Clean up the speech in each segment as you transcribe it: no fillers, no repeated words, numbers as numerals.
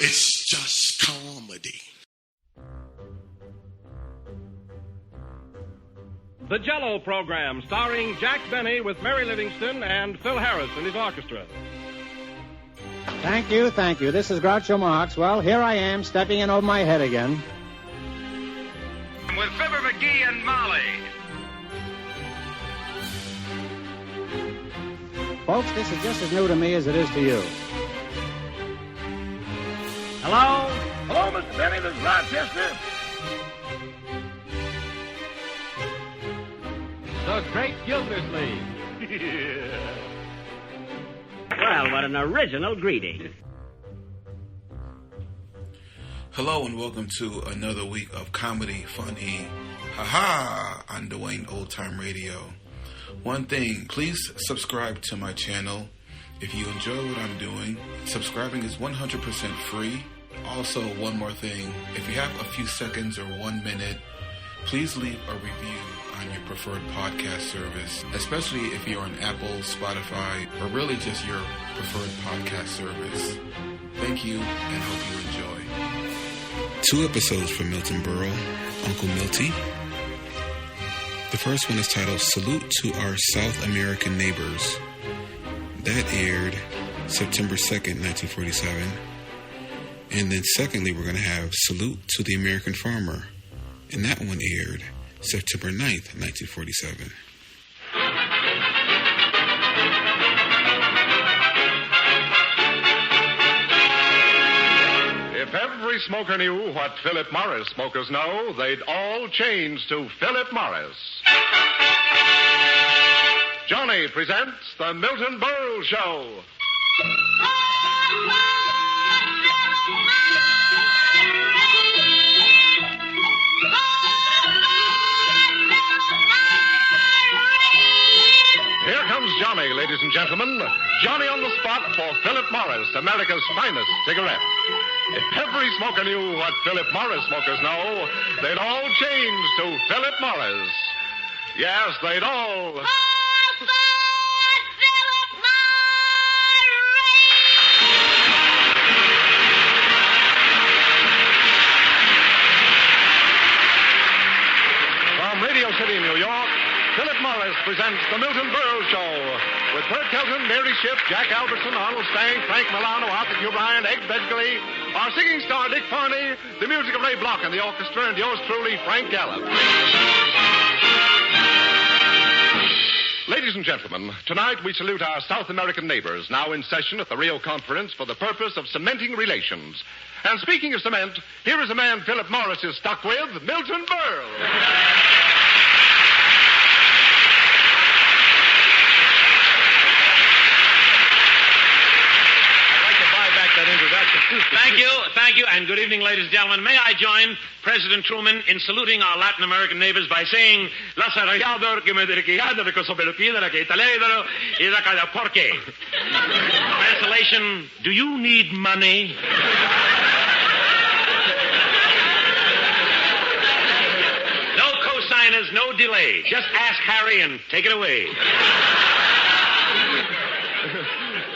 It's just comedy. The Jell-O Program, starring Jack Benny with Mary Livingston and Phil Harris and his orchestra. Thank you. This is Groucho Marx. Well, here I am, stepping in over my head again. With Fibber McGee and Molly. Folks, this is just as new to me as it is to you. Hello? Hello, Mr. Benny, this is Rochester. The Great Gildersleeve. Well, what an original greeting. Hello and welcome to another week of comedy, funny, haha, on Dwayne Old Time Radio. One thing, please subscribe to my channel. If you enjoy what I'm doing, subscribing is 100% free. Also, one more thing, if you have a few seconds or 1 minute, please leave a review on your preferred podcast service, especially if you're on Apple, Spotify, or really just your preferred podcast service. Thank you, and hope you enjoy. 2 episodes from Milton Berle, Uncle Miltie. The first one is titled Salute to Our South American Neighbors. That aired September 2nd, 1947. And then secondly, we're going to have Salute to the American Farmer. And that one aired September 9th, 1947. If every smoker knew what Philip Morris smokers know, they'd all change to Philip Morris. Johnny presents the Milton Berle Show. Here comes Johnny, ladies and gentlemen. Johnny on the spot for Philip Morris, America's finest cigarette. If every smoker knew what Philip Morris smokers know, they'd all change to Philip Morris. Yes, they'd all... From Radio City, New York, Philip Morris presents the Milton Berle Show with Bert Kelton, Mary Schiff, Jack Albertson, Arnold Stang, Frank Milano, Arthur Hugh Bryan, Egg Bedgley, our singing star Dick Farney, the music of Ray Block and the orchestra, and yours truly, Frank Gallup. Ladies and gentlemen, tonight we salute our South American neighbors now in session at the Rio Conference for the purpose of cementing relations. And speaking of cement, here is a man Philip Morris is stuck with, Milton Berle. Thank you, and good evening, ladies and gentlemen. May I join President Truman in saluting our Latin American neighbors by saying, Las arrayador que me dirigada de cosoberquida que taledro y la cada porqué. Translation, do you need money? No cosigners, no delay. Just ask Harry and take it away.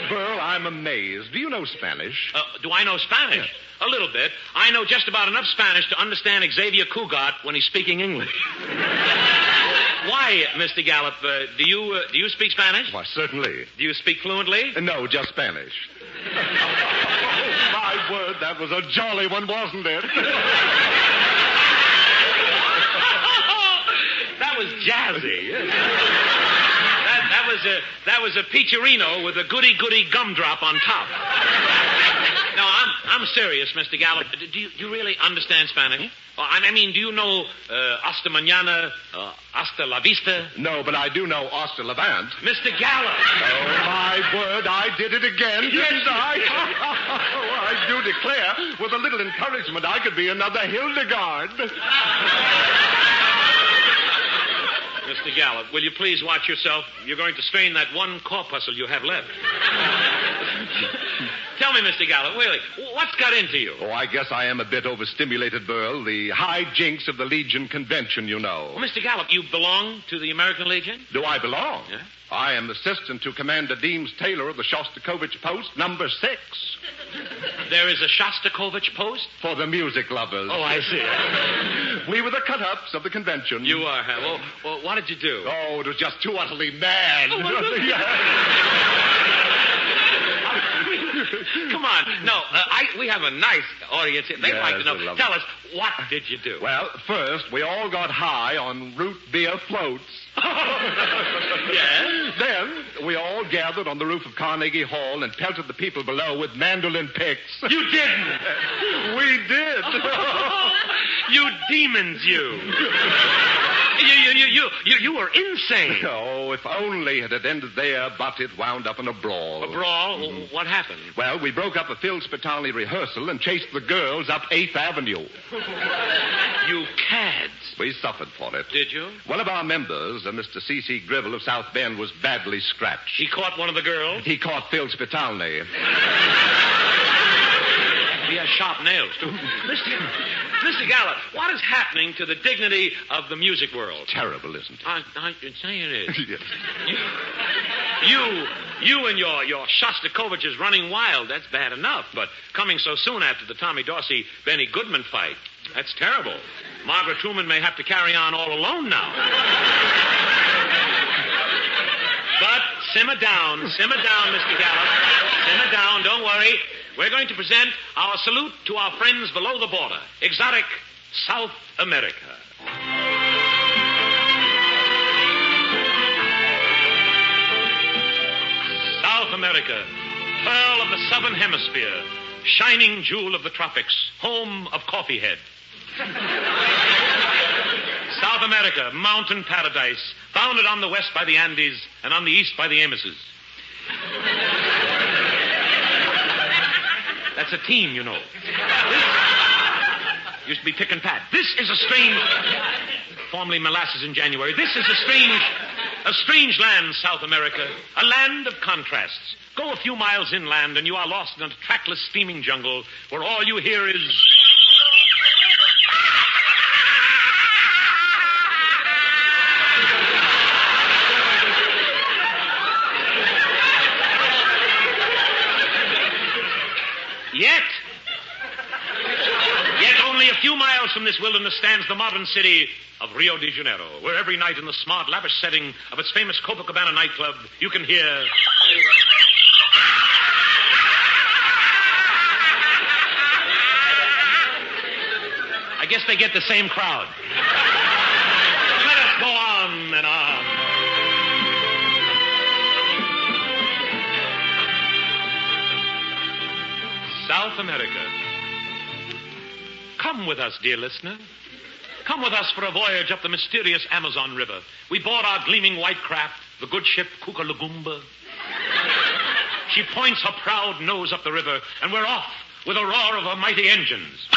Burl, I'm amazed. Do you know Spanish? Do I know Spanish? Yes. A little bit. I know just about enough Spanish to understand Xavier Cugat when he's speaking English. Why, Mr. Gallup, do you speak Spanish? Why, certainly. Do you speak fluently? No, just Spanish. Oh, my word, that was a jolly one, wasn't it? That was jazzy. That was a peacherino with a goody-goody gumdrop on top. No, I'm serious, Mr. Gallup. Do you really understand Spanish? I mean, do you know hasta mañana, hasta la vista? No, but I do know hasta levant. Mr. Gallup! Oh, my word, I did it again, didn't I? Oh, I do declare, with a little encouragement, I could be another Hildegard. Mr. Gallup, will you please watch yourself? You're going to strain that one corpuscle you have left. Tell me, Mr. Gallup, really, what's got into you? Oh, I guess I am a bit overstimulated, Burl. The high jinks of the Legion Convention, you know. Well, Mr. Gallup, you belong to the American Legion? Do I belong? Yeah. I am assistant to Commander Deems Taylor of the Shostakovich Post, number 6. There is a Shostakovich post? For the music lovers. Oh, I see. We were the cut-ups of the convention. You are, huh? Well, what did you do? Oh, it was just too utterly mad. Come on. No, we have a nice audience here. They'd like to know. Tell us, what did you do? Well, first, we all got high on root beer floats. Yes? Then, we all gathered on the roof of Carnegie Hall and pelted the people below with mandolin picks. You didn't. We did. You demons, you. You were insane. Oh, if only it had ended there, but it wound up in a brawl. A brawl? What happened? Well, we broke up a Phil Spitali rehearsal and chased the girls up 8th Avenue. You cads. We suffered for it. Did you? One of our members, Mr. C.C. Gribble of South Bend, was badly scratched. He caught one of the girls? He caught Phil Spitali. He has sharp nails, too. Mr. Gallup, what is happening to the dignity of the music world? Terrible, isn't it? I say it is. Yes. You and your Shostakovich is running wild. That's bad enough. But coming so soon after the Tommy Dorsey-Benny Goodman fight, that's terrible. Margaret Truman may have to carry on all alone now. But simmer down, Mr. Gallup. Simmer down, don't worry. We're going to present our salute to our friends below the border. Exotic South America. South America, pearl of the southern hemisphere, shining jewel of the tropics, home of Coffeehead. South America, mountain paradise, bounded on the west by the Andes and on the east by the Amazons. That's a team, you know. This used to be pick and pat. This is a strange... Formerly molasses in January. This is a strange land, South America. A land of contrasts. Go a few miles inland and you are lost in a trackless, steaming jungle where all you hear is... Yet only a few miles from this wilderness stands the modern city of Rio de Janeiro, where every night in the smart, lavish setting of its famous Copacabana nightclub, you can hear... I guess they get the same crowd. Let us go on and on. South America. Come with us, dear listener. Come with us for a voyage up the mysterious Amazon River. We board our gleaming white craft, the good ship Cucalegumba. She points her proud nose up the river, and we're off with a roar of her mighty engines.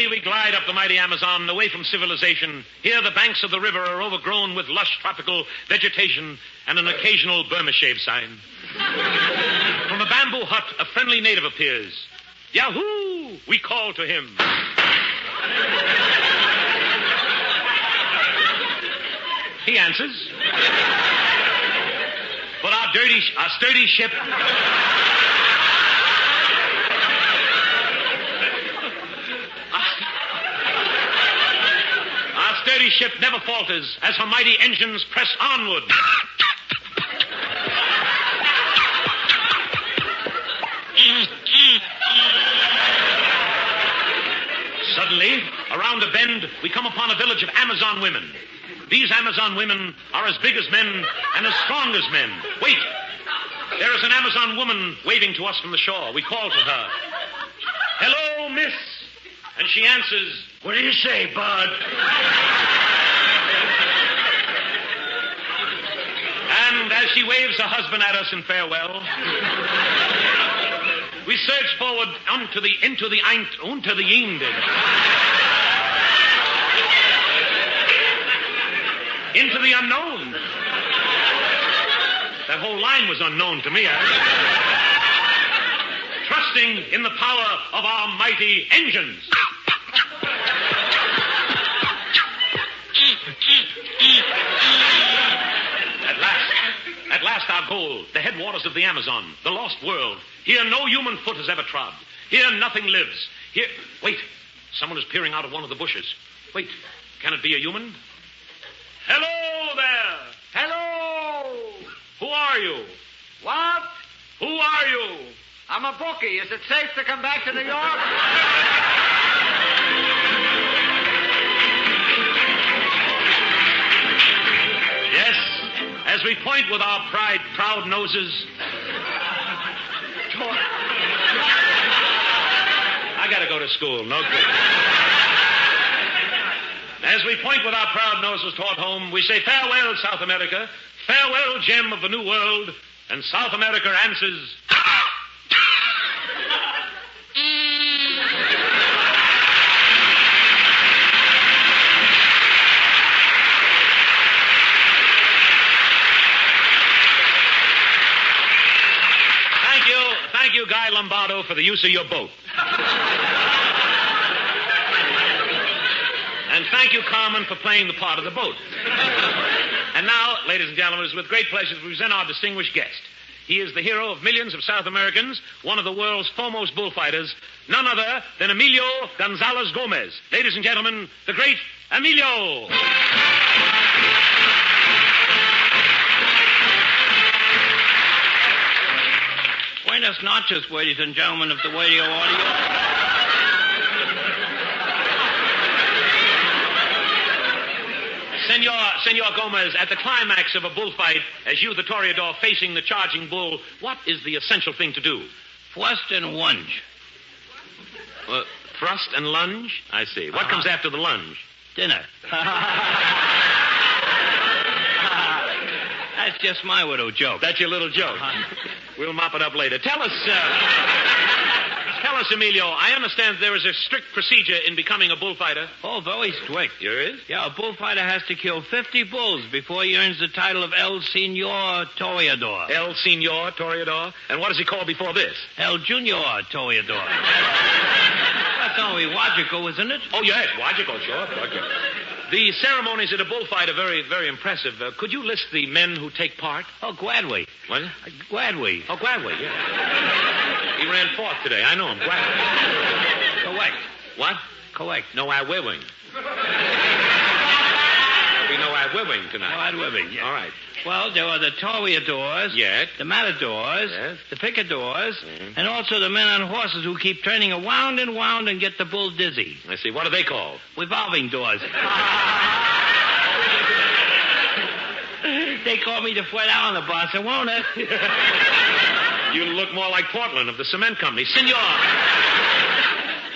We glide up the mighty Amazon, away from civilization. Here the banks of the river are overgrown with lush tropical vegetation and an occasional Burma shave sign. From a bamboo hut, a friendly native appears. Yahoo! We call to him. He answers. But our sturdy ship... Our sturdy ship never falters as her mighty engines press onward. Suddenly, around a bend, we come upon a village of Amazon women. These Amazon women are as big as men and as strong as men. Wait! There is an Amazon woman waving to us from the shore. We call to her. Hello, miss. And she answers, what do you say, bud? And as she waves her husband at us in farewell, we surge forward unto the Einde. Into the unknown. That whole line was unknown to me. Trusting in the power of our mighty engines. At last our goal, the headwaters of the Amazon, the lost world. Here no human foot has ever trod. Here nothing lives. Here, wait, someone is peering out of one of the bushes. Wait, can it be a human? Hello there! Hello! Who are you? What? Who are you? I'm a bookie. Is it safe to come back to New York? Yes, as we point with our proud noses. I gotta go to school, no good. As we point with our proud noses toward home, we say, farewell, South America. Farewell, gem of the New World. And South America answers... Thank you, Guy Lombardo, for the use of your boat. And thank you, Carmen, for playing the part of the boat. And now, ladies and gentlemen, it's with great pleasure to present our distinguished guest. He is the hero of millions of South Americans, one of the world's foremost bullfighters, none other than Emilio Gonzalez Gomez. Ladies and gentlemen, the great Emilio. Buenas noches, ladies and gentlemen of the radio audio. Senor Gomez, at the climax of a bullfight, as you, the toreador, facing the charging bull, what is the essential thing to do? Thrust and lunge. Thrust and lunge? I see. What comes after the lunge? Dinner. That's just my little joke. That's your little joke. We'll mop it up later. Tell us, Emilio, I understand there is a strict procedure in becoming a bullfighter. Oh, very strict. There is? Yeah, a bullfighter has to kill 50 bulls before he earns the title of El Señor Toreador. El Señor Toreador? And what does he call before this? El Junior Toreador. That's only logical, isn't it? Oh, yes, logical, sure. The ceremonies at a bullfight are very, very impressive. Could you list the men who take part? Oh, gladly. What? Gladly. Oh, Gladly, yeah. He ran fourth today. I know him, Gladly. Correct. What? Correct. No, I willing. We know I willing tonight. No, I'm willing, yeah. All right. Well, there are the toreadors, yes, the matadors, yes, the picadors, and also the men on horses who keep turning around and round and get the bull dizzy. I see. What are they called? Revolving doors. They call me the Fred Allen of Boston, won't it? You look more like Portland of the cement company. Senor,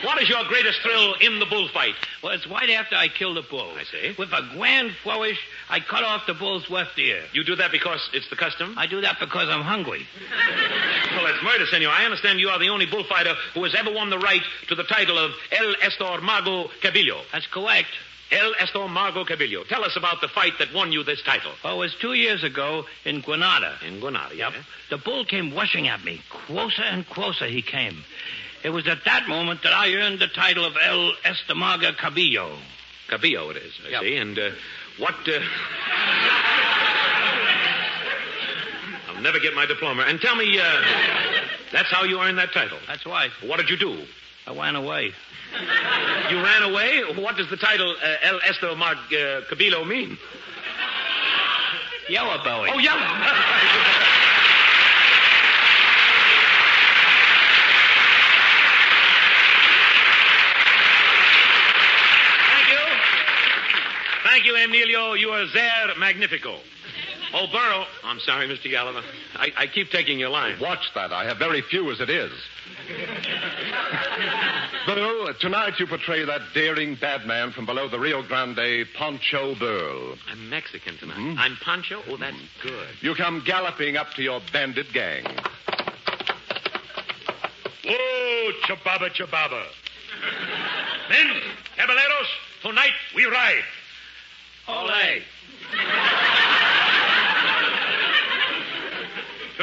what is your greatest thrill in the bullfight? Well, it's right after I kill the bull. I see. With a grand flourish, I cut off the bull's left ear. You do that because it's the custom? I do that because I'm hungry. Well, that's murder, senor. I understand you are the only bullfighter who has ever won the right to the title of El Estor Mago Cabillo. That's correct. El Estor Mago Cabillo. Tell us about the fight that won you this title. Oh, it was 2 years ago in Granada. In Granada, yep. The bull came rushing at me. Closer and closer he came. It was at that moment that I earned the title of El Estamaga Cabillo. Cabillo it is, I see. And what... I'll never get my diploma. And tell me, that's how you earned that title? That's right. What did you do? I ran away. You ran away? What does the title El Estamaga Cabillo mean? Yellow belly. Oh, yellow. Thank you, Emilio. You are there magnifico. Oh, Burl. I'm sorry, Mr. Gallagher. I keep taking your line. Watch that. I have very few as it is. Burl, tonight you portray that daring bad man from below the Rio Grande, Pancho Berle. I'm Mexican tonight. Mm-hmm. I'm Pancho? Oh, that's good. You come galloping up to your bandit gang. Oh, chababa, chababa. Men, caballeros, tonight we ride. Olé.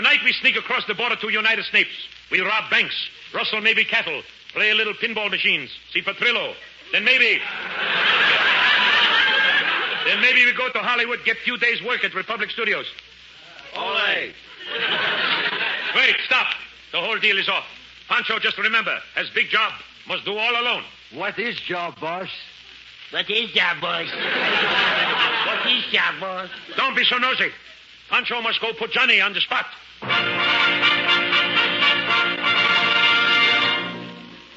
Tonight we sneak across the border to United States. We rob banks, rustle maybe cattle, play a little pinball machines, see for Trillo. Then maybe we go to Hollywood, get a few days' work at Republic Studios. Ole. Wait, stop. The whole deal is off. Pancho, just remember, has big job. Must do all alone. What is job, boss? What is that, boss? What is that, boss? Don't be so nosy. Pancho must go put Johnny on the spot.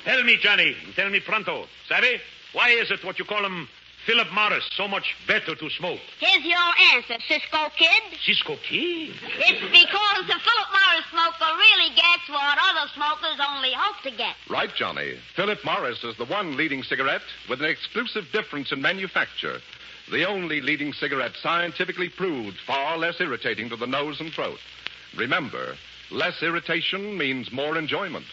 Tell me, Johnny. Tell me pronto. Savvy? Why is it what you call him Philip Morris so much better to smoke? Here's your answer, Cisco Kid. Cisco Kid? It's because the Philip Morris smoker really gets what other smokers only hope to get. Right, Johnny. Philip Morris is the one leading cigarette with an exclusive difference in manufacture. The only leading cigarette scientifically proved far less irritating to the nose and throat. Remember, less irritation means more enjoyment.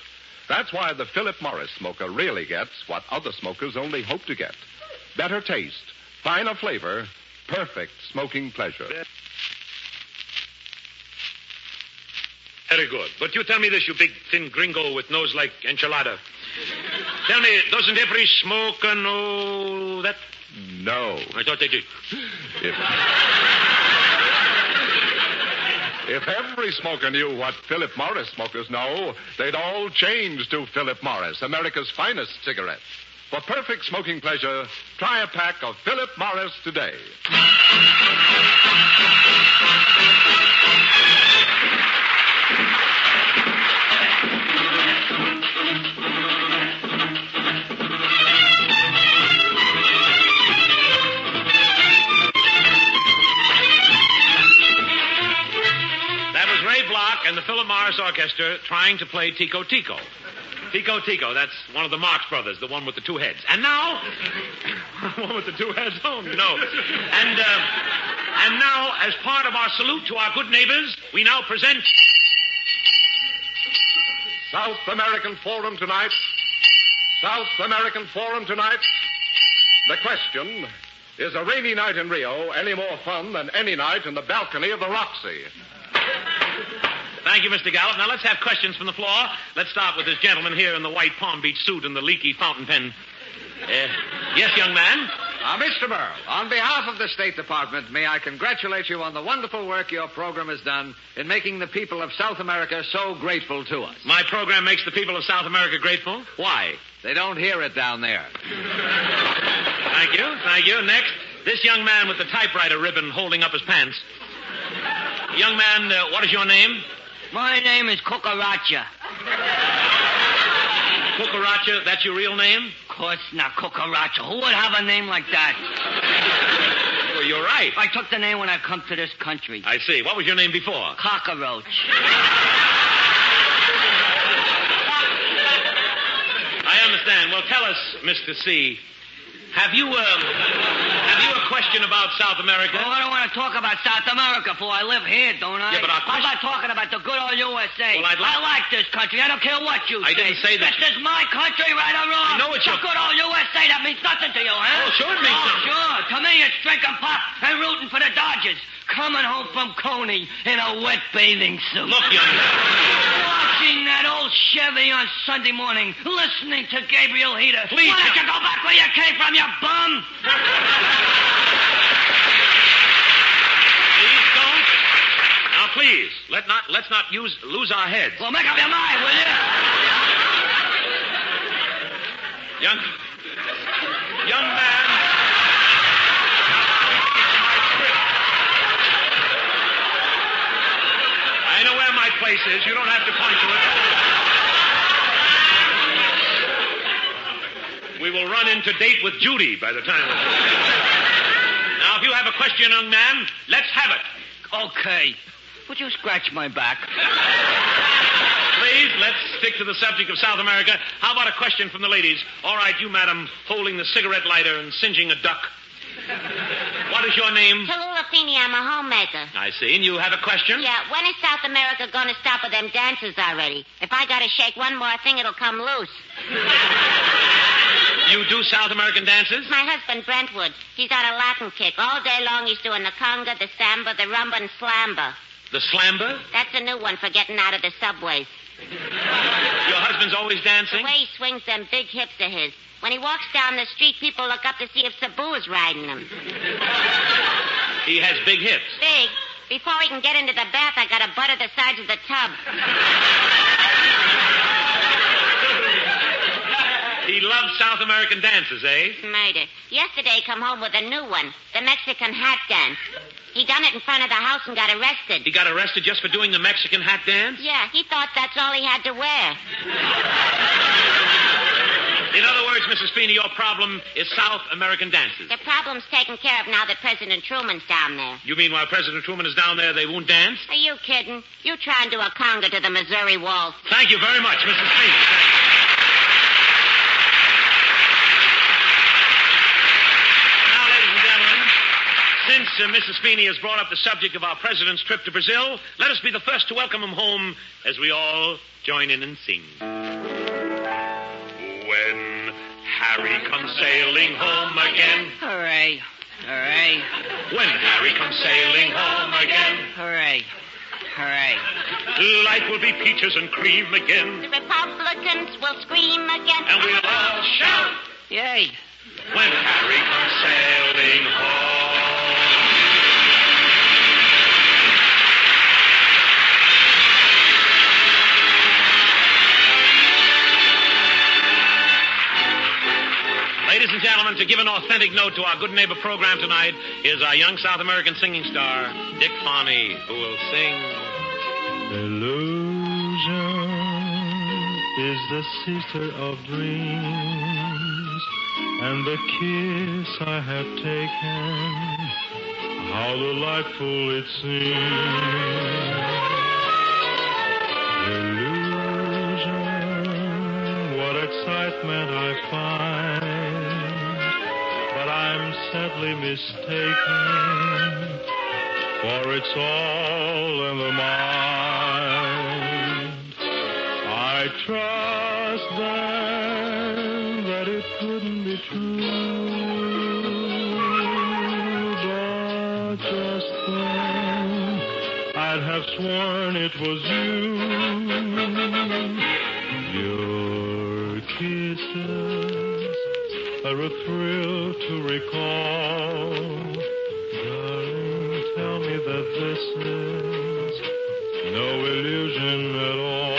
That's why the Philip Morris smoker really gets what other smokers only hope to get. Better taste, finer flavor, perfect smoking pleasure. Very good. But you tell me this, you big, thin gringo with nose like enchilada. Tell me, doesn't every smoker know that? No. I thought they did. If every smoker knew what Philip Morris smokers know, they'd all change to Philip Morris, America's finest cigarette. For perfect smoking pleasure, try a pack of Philip Morris today. And the Philip Morris Orchestra trying to play Tico Tico. Tico Tico, that's one of the Marx Brothers, the one with the two heads. And now... one with the two heads? Oh, no. And now, as part of our salute to our good neighbors, we now present... South American Forum tonight. South American Forum tonight. The question, is a rainy night in Rio any more fun than any night in the balcony of the Roxy? Thank you, Mr. Gallup. Now, let's have questions from the floor. Let's start with this gentleman here in the white Palm Beach suit and the leaky fountain pen. Yes, young man? Mr. Berle, on behalf of the State Department, may I congratulate you on the wonderful work your program has done in making the people of South America so grateful to us. My program makes the people of South America grateful? Why? They don't hear it down there. Thank you. Thank you. Next, this young man with the typewriter ribbon holding up his pants. Young man, what is your name? My name is Cucaracha. Cucaracha, that's your real name? Of course not, Cucaracha. Who would have a name like that? Well, you're right. I took the name when I come to this country. I see. What was your name before? Cockroach. I understand. Well, tell us, Mr. C., have you a question about South America? Oh, I don't want to talk about South America, for I live here, don't I? Yeah, but How about talking about the good old USA? Well, I like this country. I don't care what you say. I didn't say that. This is my country, right or wrong? I know it's the good old USA. That means nothing to you, huh? Oh, sure it means something. Sure. To me, it's drinking pop and rooting for the Dodgers. Coming home from Coney in a wet bathing suit. Look, young man. Watching that old Chevy on Sunday morning, listening to Gabriel Heater. Please, why don't you go back where you came from, you bum? Please don't. Now, please, let's not lose our heads. Well, make up your mind, will you? Young man. I know where my place is. You don't have to point to it. We will run into date with Judy by the time. Now, if you have a question, young man, let's have it. Okay. Would you scratch my back? Please, let's stick to the subject of South America. How about a question from the ladies? All right, you, madam, holding the cigarette lighter and singeing a duck. What is your name? Tallulah Feeney, I'm a homemaker. I see. And you have a question? Yeah, when is South America going to stop with them dances already? If I got to shake one more thing, it'll come loose. You do South American dances? My husband, Brentwood, he's on a Latin kick. All day long he's doing the conga, the samba, the rumba, and slamba. The slamber? That's a new one for getting out of the subways. Your husband's always dancing? The way he swings them big hips of his. When he walks down the street, people look up to see if Sabu is riding him. He has big hips. Big? Before he can get into the bath, I got to butter the sides of the tub. He loves South American dances, eh? Murder. Yesterday he come home with a new one, the Mexican hat dance. He done it in front of the house and got arrested. He got arrested just for doing the Mexican hat dance? Yeah, he thought that's all he had to wear. In other words, Mrs. Feeney, your problem is South American dances. The problem's taken care of now that President Truman's down there. You mean while President Truman is down there, they won't dance? Are you kidding? You try and do a conga to the Missouri Waltz. Thank you very much, Mrs. Feeney. Thank you. Since Mrs. Feeney has brought up the subject of our president's trip to Brazil, let us be the first to welcome him home as we all join in and sing. When Harry comes sailing home again. Hooray. Hooray. When Harry comes sailing home again. Hooray. Hooray. Life will be peaches and cream again. The Republicans will scream again. And we'll all shout. Yay. When Harry comes sailing home. Ladies and gentlemen, to give an authentic note to our Good Neighbor program tonight is our young South American singing star, Dick Farney, who will sing... Illusion is the sister of dreams, and the kiss I have taken, how delightful it seems. Illusion, what excitement I find. I'm sadly mistaken, for it's all in the mind. I trust then that it couldn't be true, but just then I'd have sworn it was you. Your kisses are a thrill to recall. Darling, tell me that this is no illusion at all.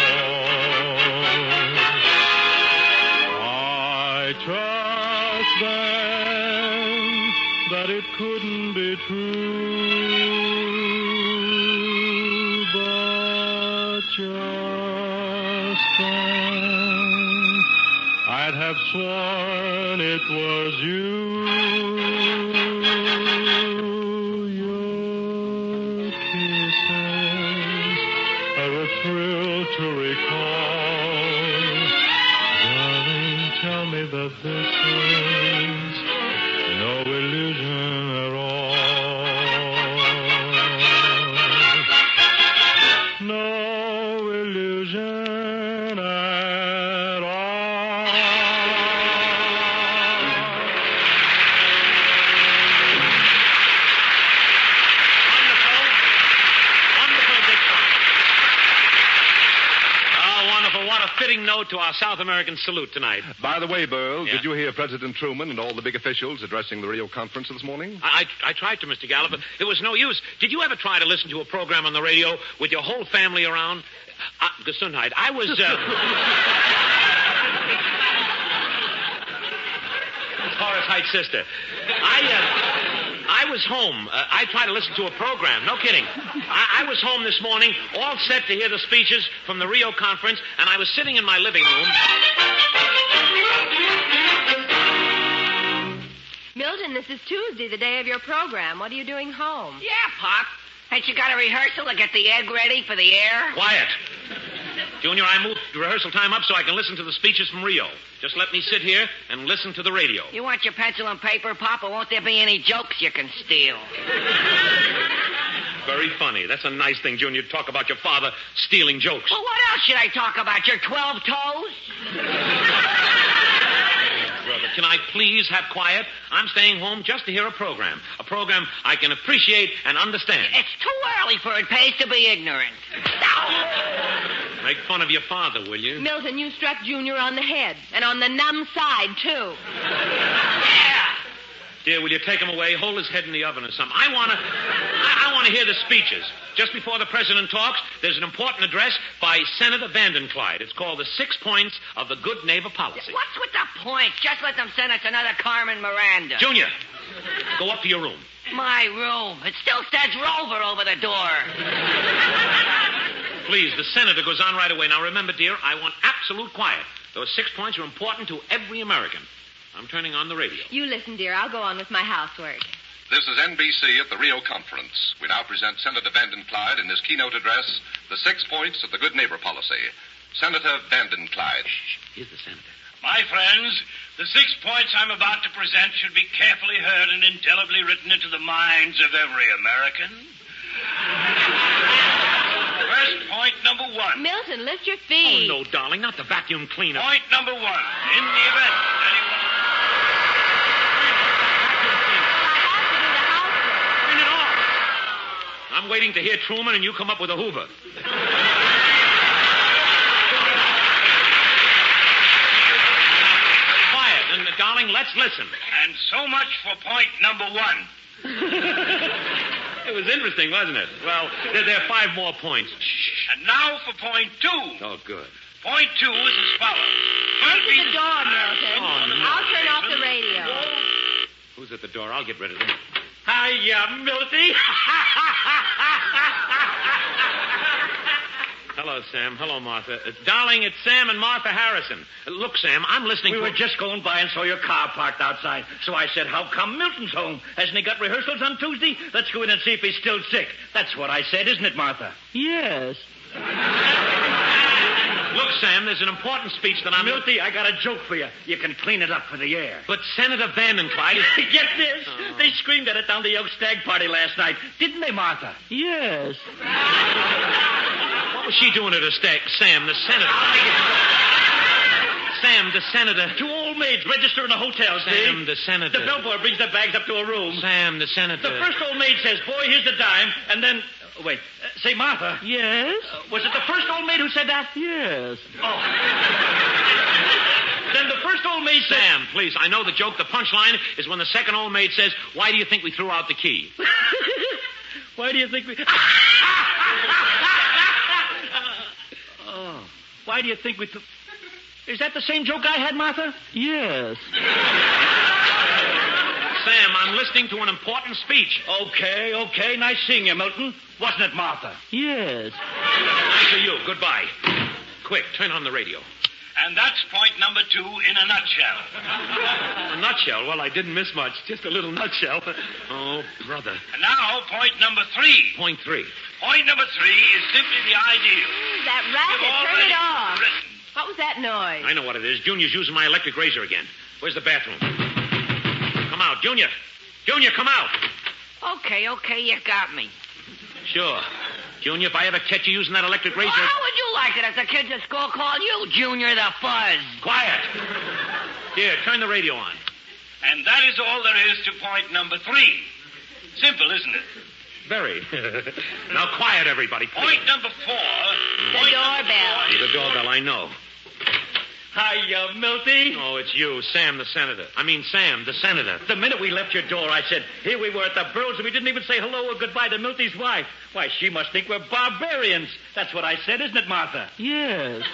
I trust then that it couldn't be true, but just then I'd have sworn it was you. Your kisses are a thrill to recall. Darling, tell me that this is no illusion at all. No illusion at all. Fitting note to our South American salute tonight. By the way, Berle, Yeah. did you hear President Truman and all the big officials addressing the Rio Conference this morning? I tried to, Mr. Gallup, but it was no use. Did you ever try to listen to a program on the radio with your whole family around? Gesundheit. I was, Horace Heights' sister. I was home. I tried to listen to a program. No kidding. I was home this morning, all set to hear the speeches from the Rio Conference, and I was sitting in my living room. Milton, this is Tuesday, the day of your program. What are you doing home? Yeah, Pop. Ain't you got a rehearsal to get the egg ready for the air? Quiet. Junior, I moved rehearsal time up so I can listen to the speeches from Rio. Just let me sit here and listen to the radio. You want your pencil and paper, Pop, or won't there be any jokes you can steal? Very funny. That's a nice thing, Junior, to talk about your father stealing jokes. Well, what else should I talk about? Your 12 toes? Brother, Can I please have quiet? I'm staying home just to hear a program. A program I can appreciate and understand. It's too early for it pays to be ignorant. Make fun of your father, will you? Milton, you struck Junior on the head. And on the numb side, too. Yeah. Dear, will you take him away? Hold his head in the oven or something. I want to hear the speeches. Just before the president talks, there's an important address by Senator Vandenclyde. It's called the 6 Points of the Good Neighbor Policy. What's with the points? Just let them send us another Carmen Miranda. Junior, go up to your room. My room. It still says Rover over the door. Please, the senator goes on right away. Now, remember, dear, I want absolute quiet. Those 6 points are important to every American. I'm turning on the radio. You listen, dear. I'll go on with my housework. This is NBC at the Rio Conference. We now present Senator Vandenclyde in his keynote address, The 6 Points of the Good Neighbor Policy. Senator Vandenclyde. Here's the senator. My friends, the 6 points I'm about to present should be carefully heard and indelibly written into the minds of every American. First point, number 1. Milton, lift your feet. Oh, no, darling, not the vacuum cleaner. Point number 1. In the event anyone... Turn it off. I'm waiting to hear Truman and you come up with a Hoover. Quiet, and darling, let's listen. And so much for point number 1. It was interesting, wasn't it? Well, there are 5 more points. Shh. And now for point 2. Oh, good. Point 2 is as follows. Open the door, Milton. Oh, no. I'll turn off the radio. Who's at the door? I'll get rid of him. Hiya, Miltie. Hello, Sam. Hello, Martha. Darling, it's Sam and Martha Harrison. Look, Sam, I'm listening We to... were just going by and saw your car parked outside. So I said, how come Milton's home? Hasn't he got rehearsals on Tuesday? Let's go in and see if he's still sick. That's what I said, isn't it, Martha? Yes. Look, Sam, there's an important speech that I'm... Miltie, I got a joke for you. You can clean it up for the air. But Senator Vandenclyde is... Get this. Oh. They screamed at it down the Oak Stag party last night. Didn't they, Martha? Yes. What was she doing at a stag? Sam, the senator. Sam, the senator. 2 old maids register in a hotel, Sam, see? the senator. The bellboy brings their bags up to a room. Sam, the senator. The first old maid says, boy, here's the dime, and then... Wait, say, Martha. Yes? Was it the first old maid who said that? Yes. Oh. Then the first old maid said... Sam, please, I know the joke. The punchline is when the second old maid says, why do you think we threw out the key? Why do you think we... Oh. Why do you think we... Is that the same joke I had, Martha? Yes. Sam, I'm listening to an important speech. Okay. Nice seeing you, Milton. Wasn't it, Martha? Yes. Nice of you. Goodbye. Quick, turn on the radio. And that's point number 2 in a nutshell. A nutshell? Well, I didn't miss much. Just a little nutshell. Oh, brother. And now, point number 3. Point 3. Point number 3 is simply the ideal. That racket, You've turn it off. written. What was that noise? I know what it is. Junior's using my electric razor again. Where's the bathroom? Come out, Junior. Junior, come out. Okay, you got me. Sure. Junior, if I ever catch you using that electric razor... Well, how would you like it if the kids at school called you Junior the Fuzz? Quiet. Here, turn the radio on. And that is all there is to point number 3. Simple, isn't it? Very. Now, quiet, everybody, please. Point number 4. The doorbell. The doorbell, I know. Hiya, Miltie. Oh, it's you, Sam the senator. I mean, Sam the senator. The minute we left your door, I said, here we were at the Burles, and we didn't even say hello or goodbye to Miltie's wife. Why, she must think we're barbarians. That's what I said, isn't it, Martha? Yes.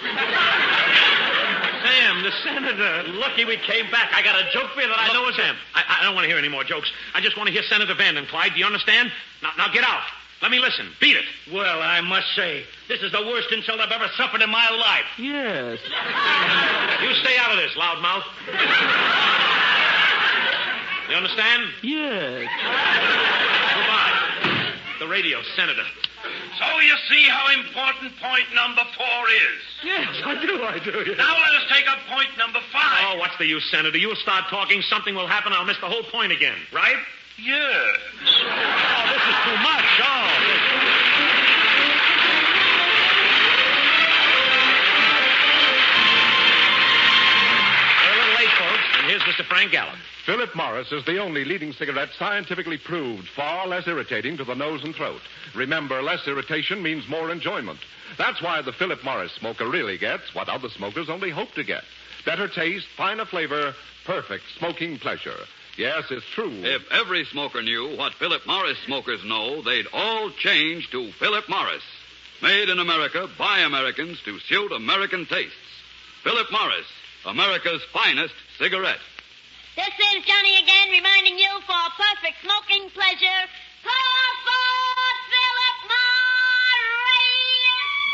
Sam the senator. Lucky we came back. I got a joke for you that I know is... Sam, I don't want to hear any more jokes. I just want to hear Senator Vandenclyde. Do you understand? Now get out. Let me listen. Beat it. Well, I must say, this is the worst insult I've ever suffered in my life. Yes. You stay out of this, loudmouth. You understand? Yes. Goodbye. The radio, Senator. So you see how important point number 4 is. Yes, I do. Yes. Now let us take up point number 5. Oh, what's the use, Senator? You'll start talking, something will happen, I'll miss the whole point again, right? Yes. Oh, this is too much. Oh. We're a little late, folks, and here's the Mr. Frank Gallup. Philip Morris is the only leading cigarette scientifically proved far less irritating to the nose and throat. Remember, less irritation means more enjoyment. That's why the Philip Morris smoker really gets what other smokers only hope to get. Better taste, finer flavor, perfect smoking pleasure. Yes, it's true. If every smoker knew what Philip Morris smokers know, they'd all change to Philip Morris. Made in America by Americans to suit American tastes. Philip Morris, America's finest cigarette. This is Johnny again, reminding you for perfect smoking pleasure. Pour for Philip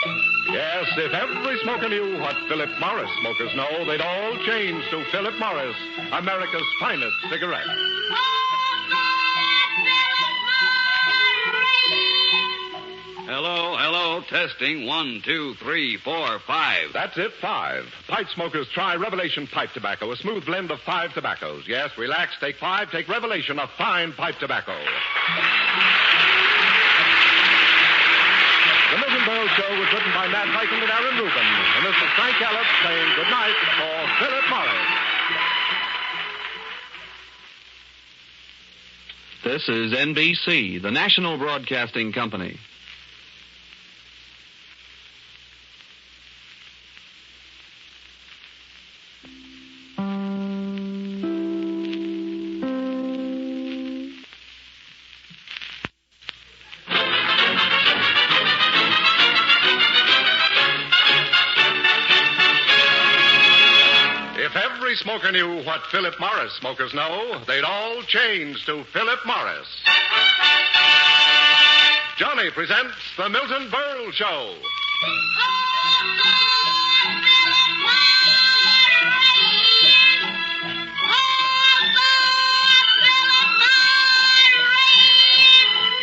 Morris! Yes, if every smoker knew what Philip Morris smokers know, they'd all change to Philip Morris, America's finest cigarette. Hello, testing. 1, 2, 3, 4, 5. That's it, 5. Pipe smokers, try Revelation pipe tobacco, a smooth blend of 5 tobaccos. Yes, relax, take 5, take Revelation, a fine pipe tobacco. The Milton Berle Show was written by Matt Hyken and Aaron Rubin. And this is Frank Gallup saying good night for Philip Morris. This is NBC, the national broadcasting company. Smoker knew what Philip Morris smokers know, they'd all change to Philip Morris. Johnny presents the Milton Berle Show.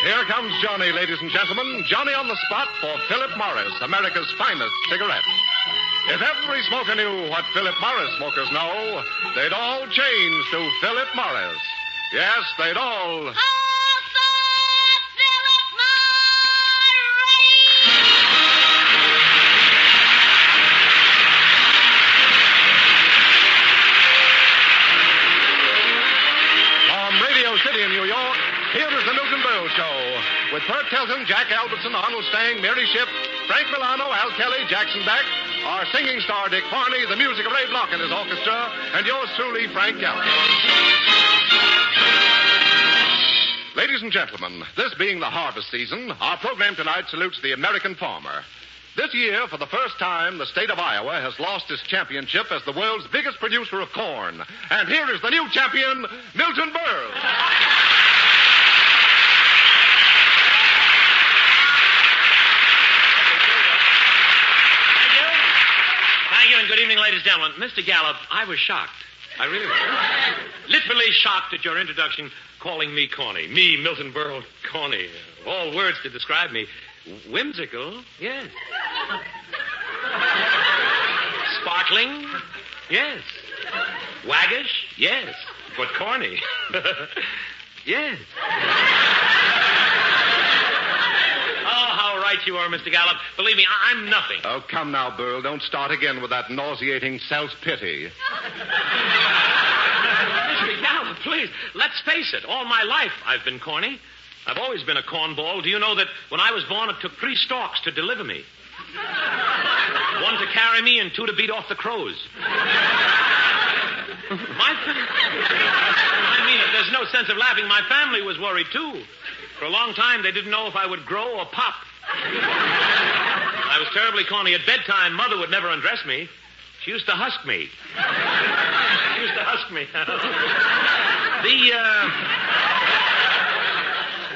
Here comes Johnny, ladies and gentlemen. Johnny on the spot for Philip Morris, America's finest cigarette. If every smoker knew what Philip Morris smokers know, they'd all change to Philip Morris. Yes, they'd all... From Radio City in New York, here is the Milton Berle Show. With Bert Kelton, Jack Albertson, Arnold Stang, Mary Shipp, Frank Milano, Al Kelly, Jackson Beck, our singing star Dick Farney, the music of Ray Block and his orchestra, and yours truly, Frank Gallup. Ladies and gentlemen, this being the harvest season, our program tonight salutes the American farmer. This year, for the first time, the state of Iowa has lost its championship as the world's biggest producer of corn. And here is the new champion, Milton Berle. Thank you, and good evening, ladies and gentlemen. Mr. Gallup, I was shocked. I really was. Literally shocked at your introduction, calling me corny. Me, Milton Berle, corny. All words to describe me. Whimsical, yes. Sparkling, yes. Waggish, yes. But corny, yes. You are, Mr. Gallup. Believe me, I'm nothing. Oh, come now, Berle. Don't start again with that nauseating self-pity. Mr. Gallup, please, let's face it. All my life, I've been corny. I've always been a cornball. Do you know that when I was born, it took 3 storks to deliver me? 1 to carry me and 2 to beat off the crows. I mean, if there's no sense of laughing, my family was worried, too. For a long time, they didn't know if I would grow or pop. I was terribly corny. At bedtime, Mother would never undress me. She used to husk me.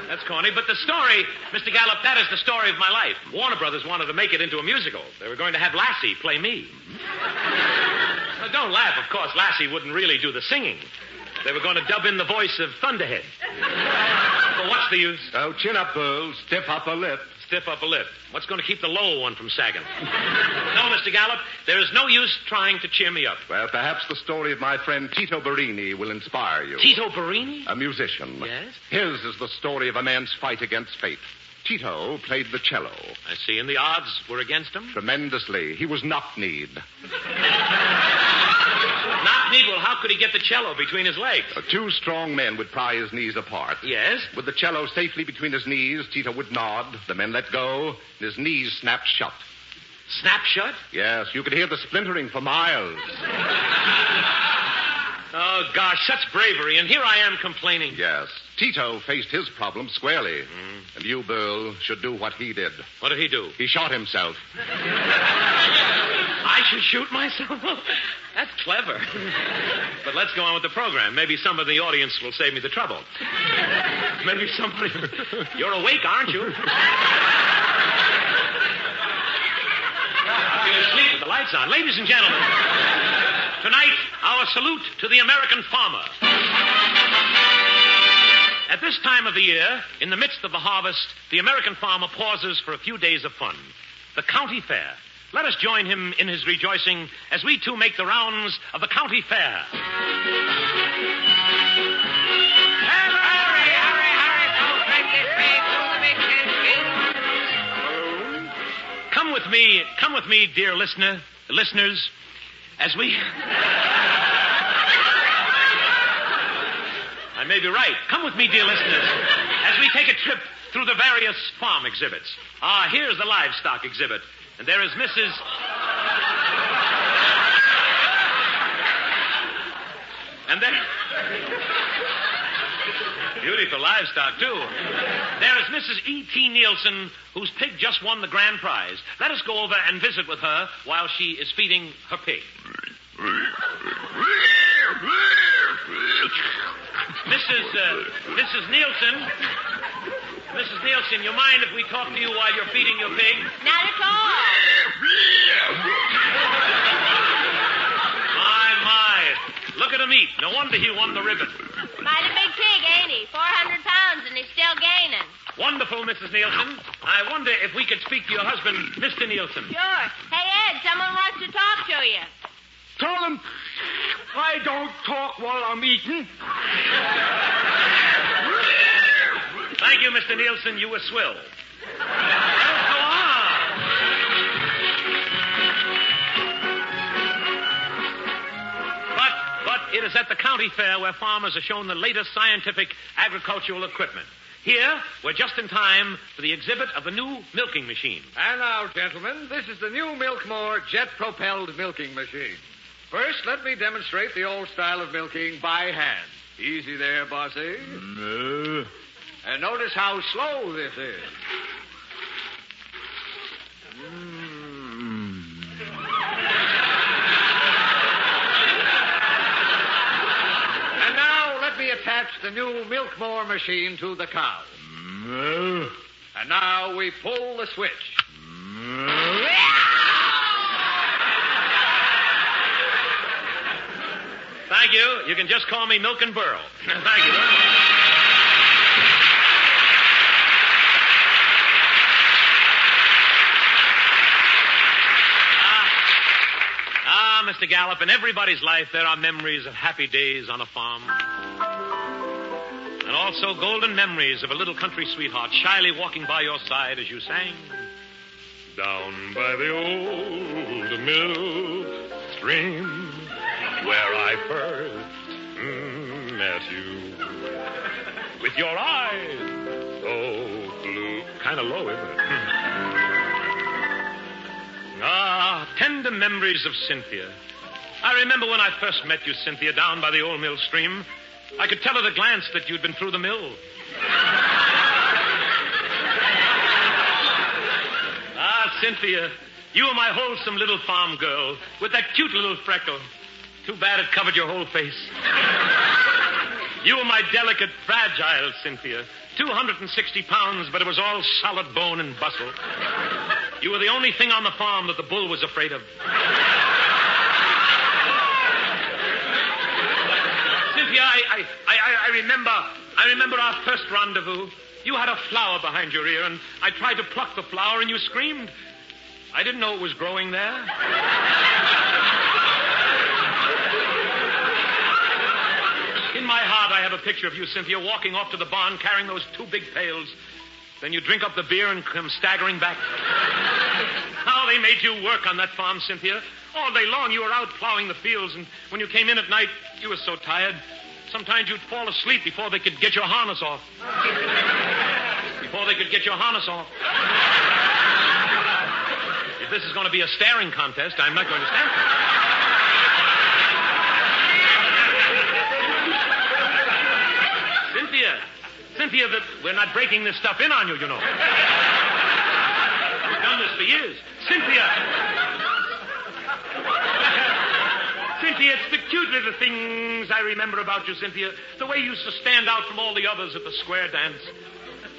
That's corny. But the story, Mr. Gallup, that is the story of my life. Warner Brothers wanted to make it into a musical. They were going to have Lassie play me. Now, don't laugh. Of course, Lassie wouldn't really do the singing. They were going to dub in the voice of Thunderhead. Well, what's the use? Oh, chin up, Berle. Stiff upper lip. Stiff upper lip. What's going to keep the lower one from sagging? No, Mr. Gallup, there is no use trying to cheer me up. Well, perhaps the story of my friend Tito Barini will inspire you. Tito Barini? A musician. Yes? His is the story of a man's fight against fate. Tito played the cello. I see, and the odds were against him? Tremendously. He was knock-kneed. Knock-kneed? Well, how how could he get the cello between his legs? Two strong men would pry his knees apart. Yes? With the cello safely between his knees, Tito would nod, the men let go, and his knees snapped shut. Snap shut? Yes, you could hear the splintering for miles. Oh, gosh, such bravery, and here I am complaining. Yes. Tito faced his problem squarely. And you, Berle, should do what he did. What did he do? He shot himself. I should shoot myself? That's clever. But let's go on with the program. Maybe some of the audience will save me the trouble. Maybe somebody... You're awake, aren't you? You're asleep with the lights on. Ladies and gentlemen, tonight, our salute to the American farmer. At this time of the year, in the midst of the harvest, the American farmer pauses for a few days of fun. The county fair. Let us join him in his rejoicing as we too make the rounds of the county fair. Come with me, dear listeners, as we... I may be right. Come with me, dear listeners, as we take a trip through the various farm exhibits. Here's the livestock exhibit. And there is Mrs. And there... Beautiful livestock, too. There is Mrs. E.T. Nielsen, whose pig just won the grand prize. Let us go over and visit with her while she is feeding her pig. Mrs. Nielsen. Mrs. Nielsen, you mind if we talk to you while you're feeding your pig? Not at all. My. Look at him eat. No wonder he won the ribbon. Mighty big pig, ain't he? 400 pounds, and he's still gaining. Wonderful, Mrs. Nielsen. I wonder if we could speak to your husband, Mr. Nielsen. Sure. Hey, Ed, someone wants to talk to you. Tell him I don't talk while I'm eating. Thank you, Mr. Nielsen. You were swill. Let us go on. But it is at the county fair where farmers are shown the latest scientific agricultural equipment. Here, we're just in time for the exhibit of the new milking machine. And now, gentlemen, this is the new Milkmore jet-propelled milking machine. First, let me demonstrate the old style of milking by hand. Easy there, bossy. No. And notice how slow this is. And now, let me attach the new Milkmore machine to the cow. No. And now we pull the switch. Thank you. You can just call me Milton Berle. Thank you. Mr. Gallup, in everybody's life there are memories of happy days on a farm. And also golden memories of a little country sweetheart shyly walking by your side as you sang. Down by the old mill stream where I first met you. With your eyes so blue. Kind of low, isn't it? Tender memories of Cynthia. I remember when I first met you, Cynthia, down by the old mill stream. I could tell at a glance that you'd been through the mill. Cynthia, you were my wholesome little farm girl with that cute little freckle. Too bad it covered your whole face. You were my delicate, fragile Cynthia. 260 pounds, but it was all solid bone and bustle. You were the only thing on the farm that the bull was afraid of. Cynthia, I remember our first rendezvous. You had a flower behind your ear, and I tried to pluck the flower, and you screamed. I didn't know it was growing there. In my heart, I have a picture of you, Cynthia, walking off to the barn carrying those two big pails. Then you drink up the beer and come staggering back. Now, the I made you work on that farm, Cynthia. All day long you were out plowing the fields, and when you came in at night, you were so tired. Sometimes you'd fall asleep before they could get your harness off. Before they could get your harness off. If this is going to be a staring contest, I'm not going to stand for it. Cynthia, that we're not breaking this stuff in on you, you know. We've done this for years. Cynthia, it's the cute little things I remember about you, Cynthia. The way you used to stand out from all the others at the square dance.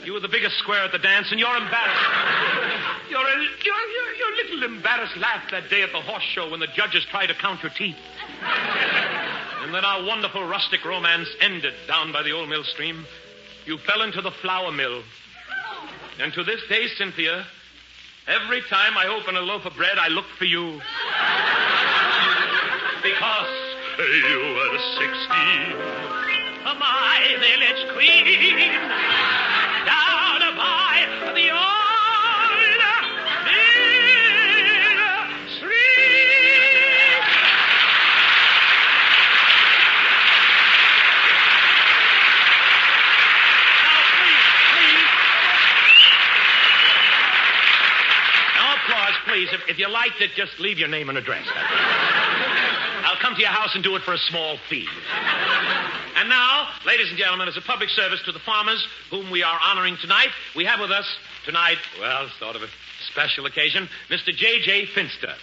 You were the biggest square at the dance, and you're embarrassed. Your little embarrassed laugh that day at the horse show when the judges tried to count your teeth. And then our wonderful rustic romance ended down by the old mill stream. You fell into the flour mill. And to this day, Cynthia, every time I open a loaf of bread, I look for you. Because you were 16. My village queen, down by the old mill stream. Now, please. Now, applause, please. If you liked it, just leave your name and address. I'll come to your house and do it for a small fee. And now, ladies and gentlemen, as a public service to the farmers whom we are honoring tonight, we have with us tonight, well, sort of a special occasion, Mr. J.J. Finster,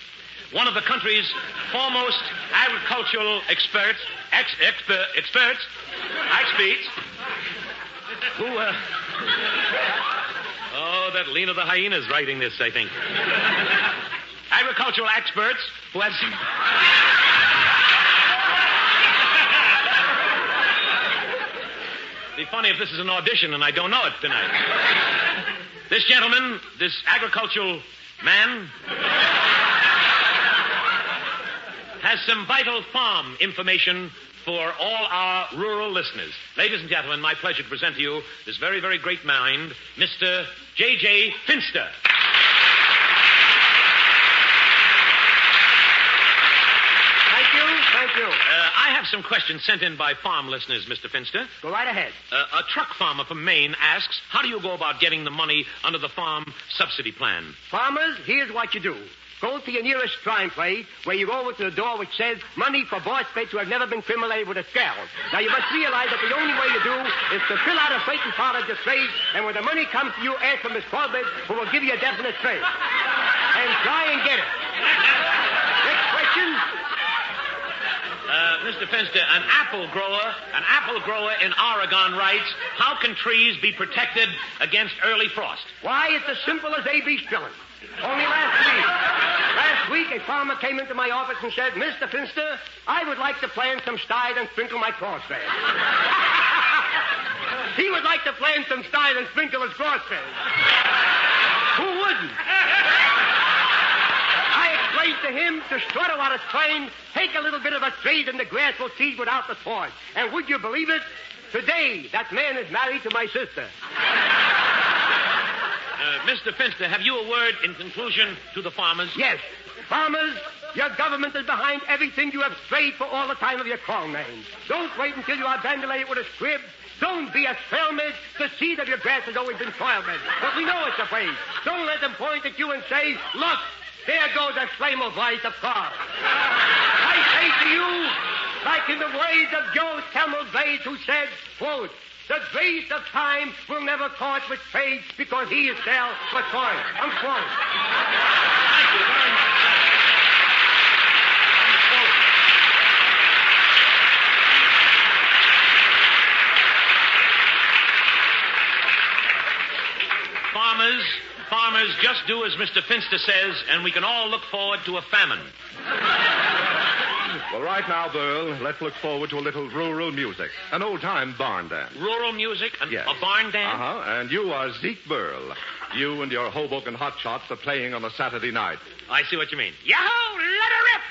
one of the country's foremost agricultural experts, who, oh, that Lena the Hyena's writing this, I think. Agricultural experts who have some... It'd be funny if this is an audition and I don't know it tonight. This gentleman, this agricultural man, has some vital farm information for all our rural listeners. Ladies and gentlemen, my pleasure to present to you this very, very great mind, Mr. J.J. Finster. Thank you. I have some questions sent in by farm listeners, Mr. Finster. Go right ahead. A truck farmer from Maine asks, how do you go about getting the money under the farm subsidy plan? Farmers, here's what you do. Go to your nearest trying place where you go over to the door which says, money for boys who have never been criminated with a scale. Now, you must realize that the only way you do is to fill out a certain part of your trade, and when the money comes to you, ask for Miss Corbett, who will give you a definite trade. And try and get it. Next question. Mr. Finster, an apple grower in Oregon writes, how can trees be protected against early frost? Why, it's as simple as A.B. Spilling. Only last week, a farmer came into my office and said, Mr. Finster, I would like to plant some styes and sprinkle my crossbeds. He would like to plant some styes and sprinkle his crossbeds. Who wouldn't? I explained to him to strut while it's trained, take a little bit of a trade and the grass will seed without the thorn. And would you believe it? Today, that man is married to my sister. Mr. Finster, have you a word in conclusion to the farmers? Yes. Farmers, your government is behind everything you have strayed for all the time of your corn names. Don't wait until you are bandolated with a squib. Don't be a trailmate. The seed of your grass has always been soil-made. But we know it's a phrase. Don't let them point at you and say, look, there goes a flame of voice of God. I say to you, like in the words of Joe Camel Blades, who said, quote, the grace of time will never court with trade because he is there for toil. Unquote. Thank you very much. Farmers, just do as Mr. Finster says, and we can all look forward to a famine. Well, right now, Berle, let's look forward to a little rural music. An old-time barn dance. Rural music? Yes. A barn dance? Uh-huh. And you are Zeke Berle. You and your Hoboken hotshots are playing on a Saturday night. I see what you mean. Yahoo! Let her rip!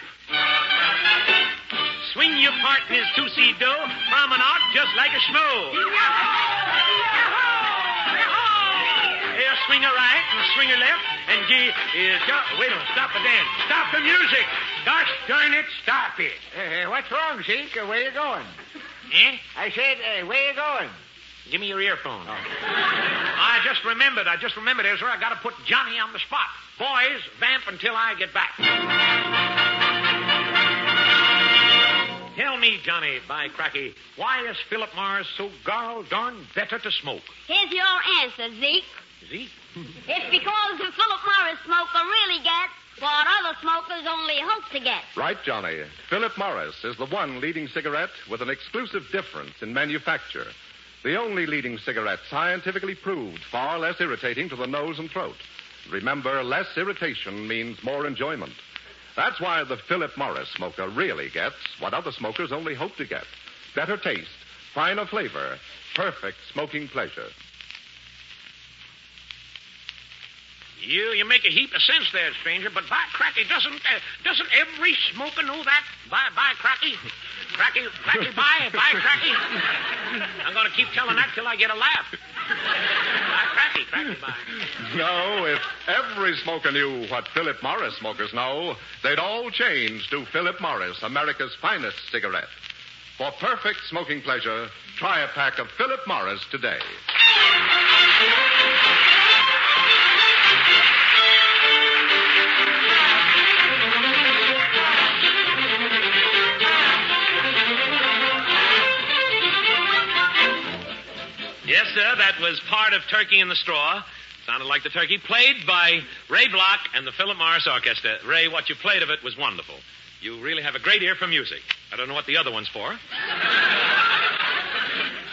Swing your partner's two-seed dough, promenade just like a schmo. Yahoo! Yahoo! Here, swinger right and a swinger left, and wait a minute, stop the dance. Stop the music. Gosh darn it, stop it. What's wrong, Zeke? Where you going? Eh? I said, where you going? Give me your earphone. Oh. I just remembered, Ezra. I got to put Johnny on the spot. Boys, vamp until I get back. Tell me, Johnny, by cracky, why is Philip Morris so darn better to smoke? Here's your answer, Zeke. Zeke? It's because the Philip Morris smoker really gets what other smokers only hope to get. Right, Johnny. Philip Morris is the one leading cigarette with an exclusive difference in manufacture. The only leading cigarette scientifically proved far less irritating to the nose and throat. Remember, less irritation means more enjoyment. That's why the Philip Morris smoker really gets what other smokers only hope to get. Better taste, finer flavor, perfect smoking pleasure. You make a heap of sense there, stranger, but by cracky, doesn't every smoker know that? By cracky? Cracky, by cracky? I'm going to keep telling that till I get a laugh. By cracky, by. No, if every smoker knew what Philip Morris smokers know, they'd all change to Philip Morris, America's finest cigarette. For perfect smoking pleasure, try a pack of Philip Morris today. Yes, sir, that was part of Turkey in the Straw. Sounded like the turkey, played by Ray Block and the Philip Morris Orchestra. Ray, what you played of it was wonderful. You really have a great ear for music. I don't know what the other one's for.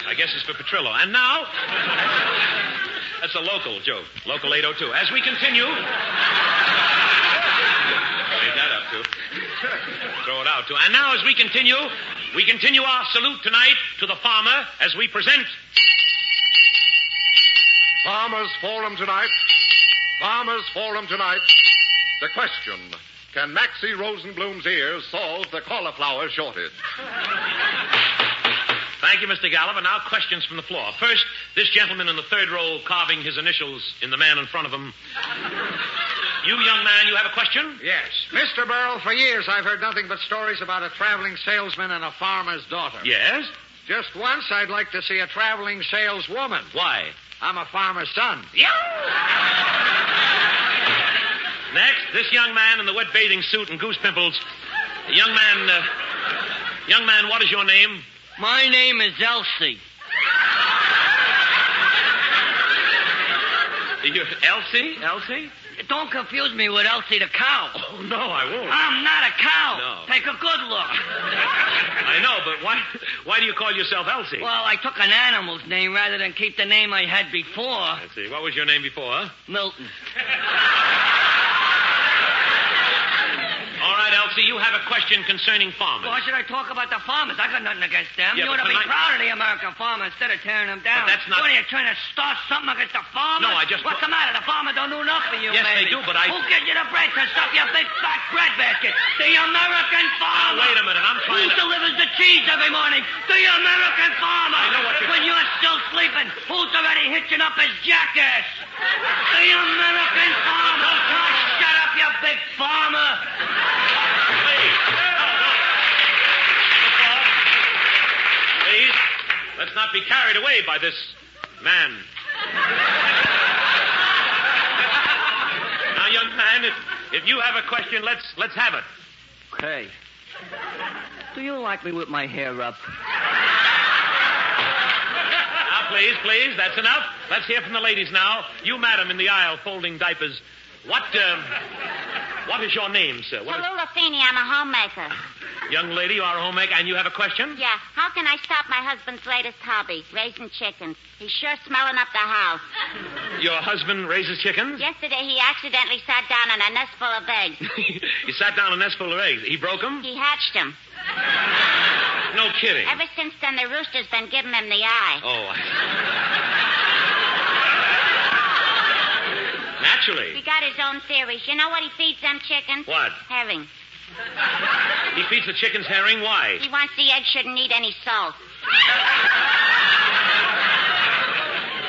I guess it's for Petrillo. And now, that's a local joke, Local 802. As we continue... Made that up, too. Throw it out, too. And now, as we continue our salute tonight to the farmer as we present... Farmers Forum tonight. The question, can Maxie Rosenblum's ears solve the cauliflower shortage? Thank you, Mr. Gallivan. Now questions from the floor. First, this gentleman in the third row carving his initials in the man in front of him. You, young man, you have a question? Yes. Mr. Berle, for years I've heard nothing but stories about a traveling salesman and a farmer's daughter. Yes? Just once I'd like to see a traveling saleswoman. Why? I'm a farmer's son. Next, this young man in the wet bathing suit and goose pimples. Young man, what is your name? My name is Elsie. Elsie? Don't confuse me with Elsie the cow. Oh, no, I won't. I'm not a cow. No. Take a good look. I know, but why do you call yourself Elsie? Well, I took an animal's name rather than keep the name I had before. Let's see. What was your name before? Milton. All right, Elsie, you have a question concerning farmers. Why should I talk about the farmers? I got nothing against them. Yeah, you ought to be proud of the American farmer instead of tearing them down. But that's not... What, are you trying to start something against the farmers? No, I just... What's the matter? The farmer don't do enough for you, Yes, maybe. they do, but I... Who gives you the bread to stuff your big fat bread basket? The American farmer. Now, wait a minute, I'm trying Who delivers the cheese every morning? The American farmer. I know what you're... When you're still sleeping, who's already hitching up his jackass? The American farmer. Shut up, you big farmer. Please, let's not be carried away by this man. Now, young man, if you have a question, let's have it. Okay. Do you like me with my hair up? Now, please, that's enough. Let's hear from the ladies now. You, madam, in the aisle, folding diapers. What is your name, sir? Tallulah Feeney, I'm a homemaker. Young lady, you are a homemaker, and you have a question? Yeah. How can I stop my husband's latest hobby, raising chickens? He's sure smelling up the house. Your husband raises chickens? Yesterday, he accidentally sat down on a nest full of eggs. He sat down on a nest full of eggs. He broke them? He hatched them. No kidding. Ever since then, the rooster's been giving him the eye. Oh, Naturally. He got his own theories. You know what he feeds them chickens? What? Herring. He feeds the chickens herring? Why? He wants the eggs shouldn't need any salt.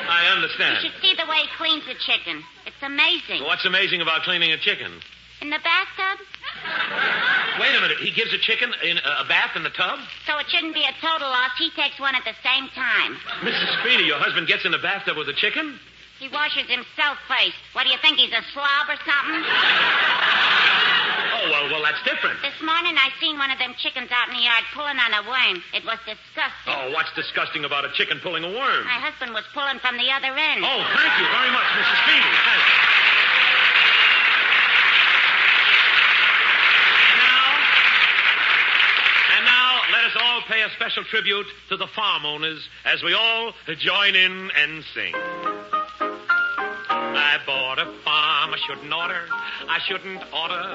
I I understand. You should see the way he cleans the chicken. It's amazing. What's amazing about cleaning a chicken? In the bathtub? Wait a minute. He gives a chicken in a bath in the tub? So it shouldn't be a total loss. He takes one at the same time. Mrs. Speedy, your husband gets in the bathtub with a chicken? He washes himself first. What, do you think he's a slob or something? Oh, well, that's different. This morning I seen one of them chickens out in the yard pulling on a worm. It was disgusting. Oh, what's disgusting about a chicken pulling a worm? My husband was pulling from the other end. Oh, thank you very much, Mrs. Speedy. Thank you. And now, let us all pay a special tribute to the farm owners as we all join in and sing. I bought a farm I shouldn't oughter,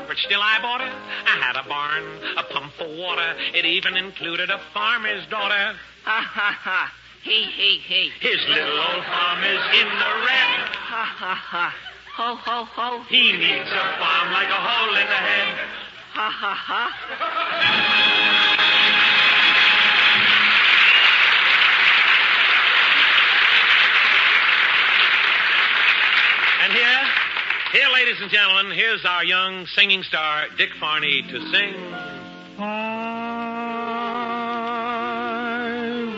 but still I bought it. I had a barn, a pump for water. It even included a farmer's daughter. Ha, ha, ha. He. His little old farm is in the red. Ha, ha, ha. Ho, ho, ho. He needs a farm like a hole in the head. Ha, ha, ha. And here, ladies and gentlemen, here's our young singing star, Dick Farney, to sing. I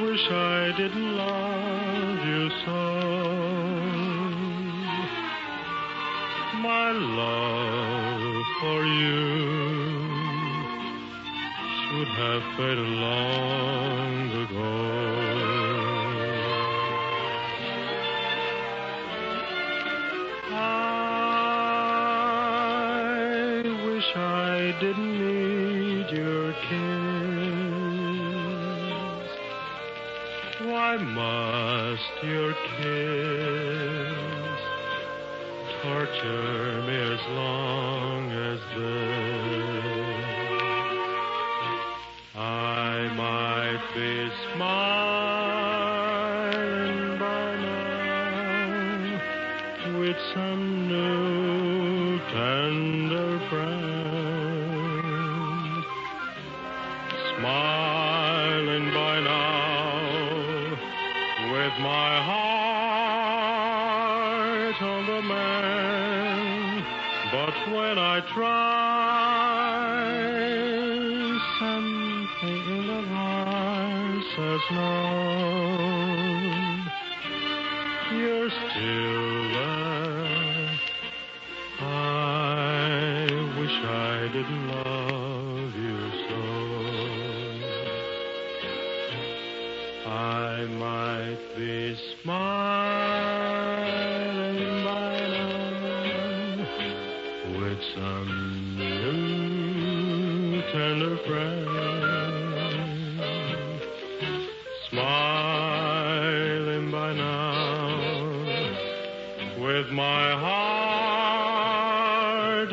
wish I didn't love you so. My love for you should have faded long ago. I didn't need your kiss. Why must your kiss torture me as long as this? I might be smiling by now with some new tender friend. Smiling by now with my heart on the mend. But when I try, something in the heart says no. You're still there. I wish I didn't love you so. I might be smiling by now with some new tender friend. Smiling by now with my heart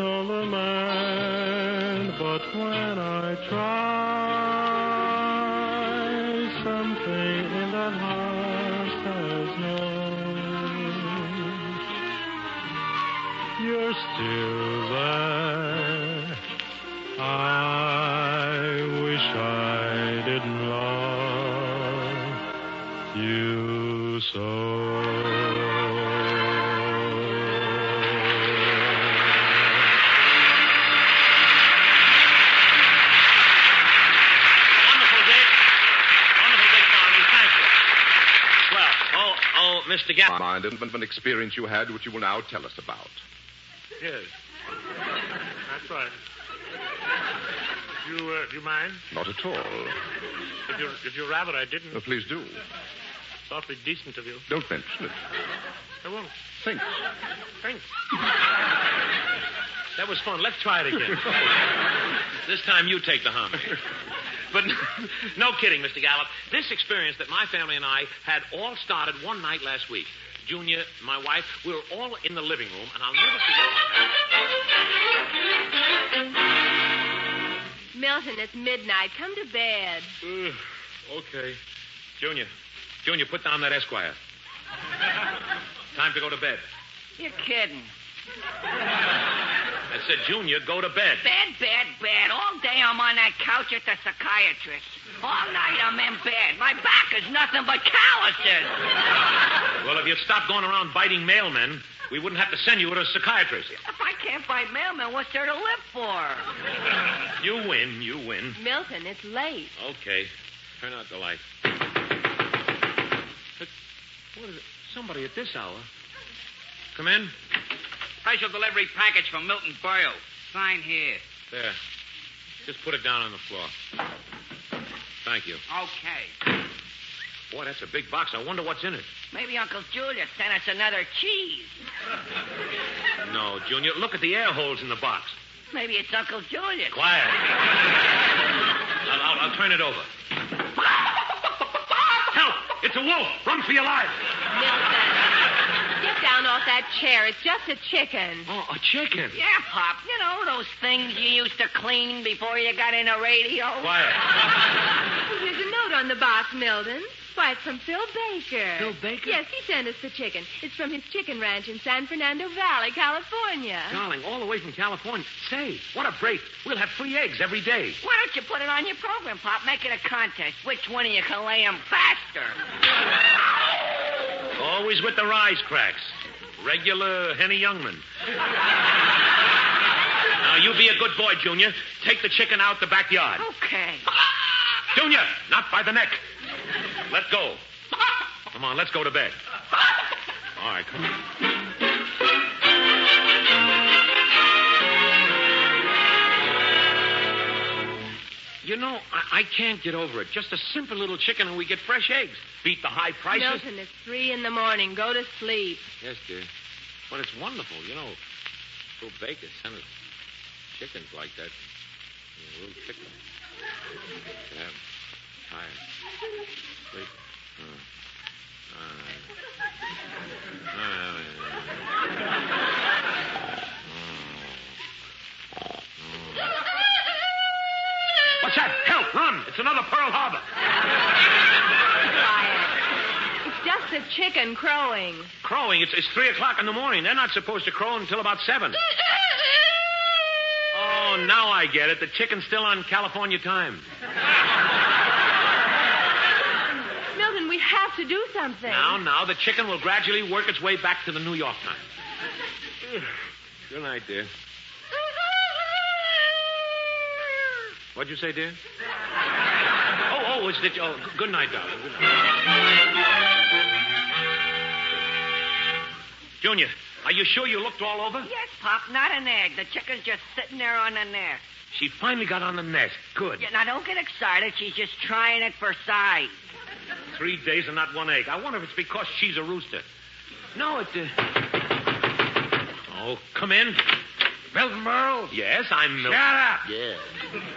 on the mend. But when I try, something in that heart says no. You're still there. I wish I didn't love you so. Mr. Gallagher. Mind an experience you had, which you will now tell us about. Yes. That's right. Do you mind? Not at all. If you'd rather I didn't. Oh, please do. It's awfully decent of you. Don't mention it. I won't. Thanks. That was fun. Let's try it again. This time you take the homage. But no kidding, Mr. Gallup. This experience that my family and I had all started one night last week. Junior, my wife, we were all in the living room, and I'll never forget. Milton, it's midnight. Come to bed. Okay. Junior, put down that Esquire. Time to go to bed. You're kidding. I said, Junior, go to bed. Bed, all day I'm on that couch at the psychiatrist. All night I'm in bed. My back is nothing but calluses. Well, if you'd stop going around biting mailmen, we wouldn't have to send you to a psychiatrist. If I can't fight mailmen, what's there to live for? You win. Milton, it's late. Okay. Turn out the light. But what is it? Somebody at this hour. Come in. Special delivery package from Milton Berle. Sign here. There. Just put it down on the floor. Thank you. Okay. Boy, that's a big box. I wonder what's in it. Maybe Uncle Julius sent us another cheese. No, Junior. Look at the air holes in the box. Maybe it's Uncle Julius. Quiet. I'll turn it over. Help! It's a wolf! Run for your life! Milton, get down off that chair. It's just a chicken. Oh, a chicken? Yeah, Pop. You know, those things you used to clean before you got in a radio. Quiet. Here's a note on the box, Milton. Why, it's from Phil Baker. Phil Baker? Yes, he sent us the chicken. It's from his chicken ranch in San Fernando Valley, California. Darling, all the way from California. Say, what a break. We'll have free eggs every day. Why don't you put it on your program, Pop? Make it a contest. Which one of you can lay them faster? Always with the wisecracks. Regular Henny Youngman. Now, you be a good boy, Junior. Take the chicken out the backyard. Okay. Junior, not by the neck. Let go. Come on, let's go to bed. All right, come on. You know, I can't get over it. Just a simple little chicken and we get fresh eggs. Beat the high prices. Milton, it's 3 a.m. Go to sleep. Yes, dear. But it's wonderful, you know. Phil Baker sent us chickens like that. Little chicken. Yeah. Tired. Sleep. What's that? Help! Run! It's another Pearl Harbor. Quiet. It's just a chicken crowing. Crowing? It's 3 o'clock in the morning. They're not supposed to crow until about 7. Oh, now I get it. The chicken's still on California time. Milton, we have to do something. Now, the chicken will gradually work its way back to the New York time. Good night, dear. What'd you say, dear? Oh, it's the... Oh, good night, darling. Good night. Junior, are you sure you looked all over? Yes, Pop, not an egg. The chicken's just sitting there on the nest. She finally got on the nest. Good. Yeah, now, don't get excited. She's just trying it for size. 3 days and not one egg. I wonder if it's because she's a rooster. No, it... Oh, come in. Milton Berle? Yes, I'm Milton. Shut up. Yeah.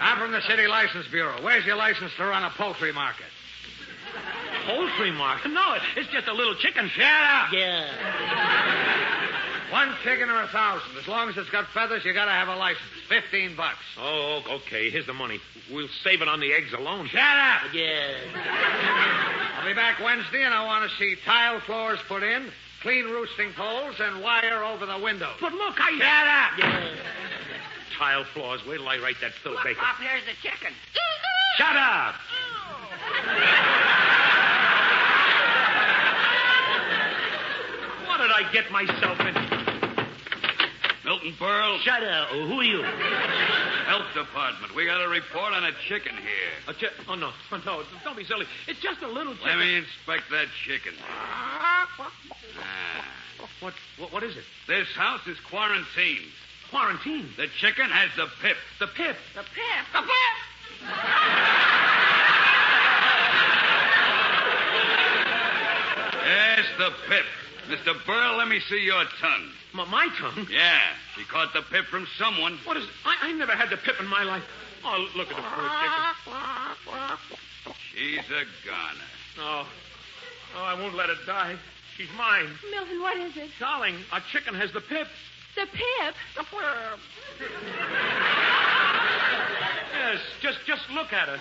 I'm from the City License Bureau. Where's your license to run a poultry market? Poultry market? No, it's just a little chicken. Shut up. Yeah. 1 chicken or 1,000. As long as it's got feathers, you gotta have a license. $15. Oh, okay. Here's the money. We'll save it on the eggs alone. Shut up. Yeah. I'll be back Wednesday, and I want to see tile floors put in, clean roosting poles, and wire over the windows. But look, Shut up. Yeah. Tile floors. Wait till I write that Phil Look, Baker. Pop, here's the chicken. Shut up. What did I get myself into? Milton Berle. Shut up. Who are you? Health Department. We got a report on a chicken here. Oh, no. No, don't be silly. It's just a little chicken. Let me inspect that chicken. What is it? This house is quarantined. Quarantine? The chicken has the pip. The pip? The pip. The pip. Yes, the pip. Mr. Berle, let me see your tongue. My tongue? Yeah. She caught the pip from someone. What is... I never had the pip in my life. Oh, look at the poor chicken. She's a goner. Oh, I won't let it die. She's mine. Milton, what is it? Darling, our chicken has the pip. The pip? The pip. Yes, just look at her.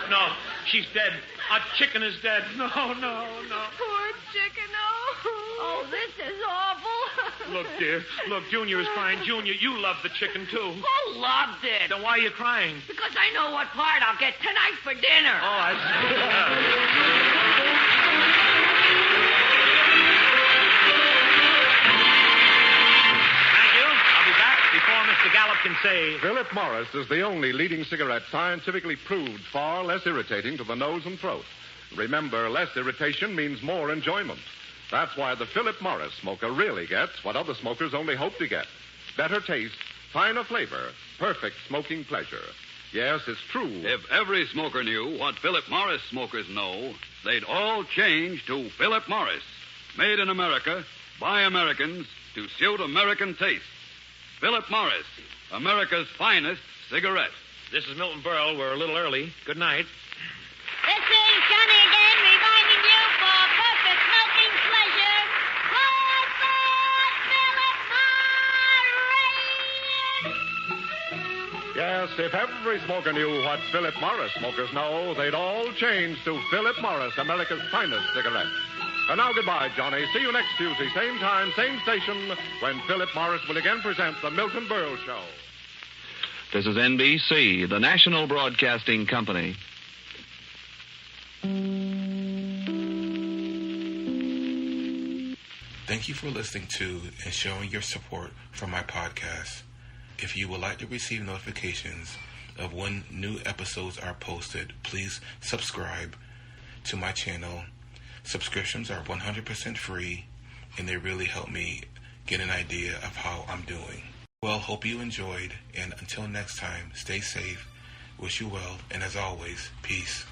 No, she's dead. Our chicken is dead. No. Poor chicken. Oh, this is awful. Look, dear. Look, Junior is fine. Junior, you love the chicken, too. Who loved it? Then why are you crying? Because I know what part I'll get tonight for dinner. Oh, I see. Thank you. I'll be back before Mr. Gallup can say... Philip Morris is the only leading cigarette scientifically proved far less irritating to the nose and throat. Remember, less irritation means more enjoyment. That's why the Philip Morris smoker really gets what other smokers only hope to get. Better taste, finer flavor, perfect smoking pleasure. Yes, it's true. If every smoker knew what Philip Morris smokers know, they'd all change to Philip Morris. Made in America, by Americans, to suit American tastes. Philip Morris, America's finest cigarette. This is Milton Berle. We're a little early. Good night. This is Johnny again, reminding you for perfect smoking pleasure. Yes, if every smoker knew what Philip Morris smokers know, they'd all change to Philip Morris, America's finest cigarette. And now goodbye, Johnny. See you next Tuesday, same time, same station, when Philip Morris will again present the Milton Berle Show. This is NBC, the national broadcasting company. Thank you for listening to and showing your support for my podcast. If you would like to receive notifications of when new episodes are posted, please subscribe to my channel. Subscriptions are 100% free, and they really help me get an idea of how I'm doing. Well, hope you enjoyed, and until next time, stay safe, wish you well, and as always, peace.